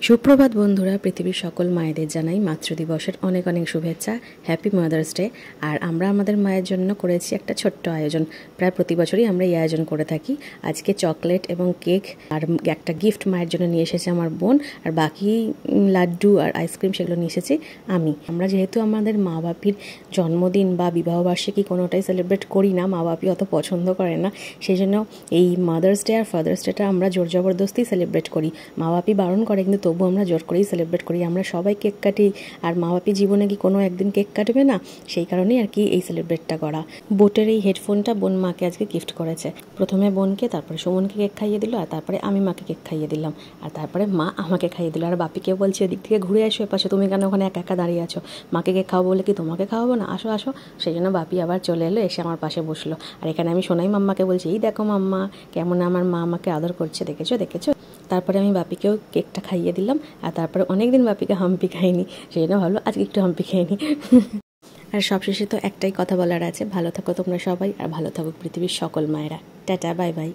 সুপ্রভাত বন্ধুরা, পৃথিবীর সকল মায়েদের জানাই মাতৃদিবসের অনেক অনেক শুভেচ্ছা। Happy mother's day. আর আমরা আমাদের মায়ের জন্য করেছি একটা ছোট্ট আয়োজন। প্রায় প্রতি বছরই আমরা এই আয়োজন করে থাকি। আজকে চকলেট এবং কেক আর একটা গিফট মায়ের জন্য নিয়ে এসেছে আমার বোন, আর বাকি লাড্ডু আর আইসক্রিম সেগুলো নিয়ে এসেছি আমি। আমরা যেহেতু আমাদের মা বাপির জন্মদিন বা বিবাহবার্ষিকী কোনোটাই সেলিব্রেট করি না, মা বাপি অত পছন্দ করে না, সেই জন্য এই মাদার্স ডে আর ফাদার্স ডেটা আমরা জোর জবরদস্তি সেলিব্রেট করি। মা বাপি বারণ করে, কিন্তু তবু আমরা জোর করেই সেলিব্রেট করি। আমরা সবাই কেক কাটি, আর মা বাপি জীবনে কি কোনো একদিন কেক কাটবে না? সেই কারণেই আর কি এই সেলিব্রেটটা করা। বোটের এই হেডফোনটা বোন মাকে আজকে গিফট করেছে। প্রথমে বোনকে, তারপরে সুমনকে কেক খাইয়ে দিল, আর তারপরে আমি মাকে কেক খাইয়ে দিলাম, আর তারপরে মা আমাকে খাইয়ে দিল। আর বাপিকে বলছে, এদিক থেকে ঘুরে আসো এপাশে, তুমি কেন ওখানে একা একা দাঁড়িয়ে আছো? মাকে কেক খাওয়াবো বলে কি তোমাকে খাওয়াবো না? আসো আসো। সেই জন্য বাপি আবার চলে এলো, এসে আমার পাশে বসলো। আর এখানে আমি সোনাই মাম্মাকে বলছি, এই দেখো মাম্মা কেমন আমার মা আমাকে আদর করছে, দেখেছো দেখেছো। তারপরে আমি বাপিকেও কেকটা খাইয়ে দিলাম, আর তারপরে অনেকদিন বাপিকে হাম্পি খাইনি, সেই জন্য ভাবলো আজকে একটু হাম্পি খাইনি। আর সবশেষে তো একটাই কথা বলার আছে, ভালো থাকো তোমরা সবাই, আর ভালো থাকো পৃথিবীর সকল মায়েরা। Tata, bye bye.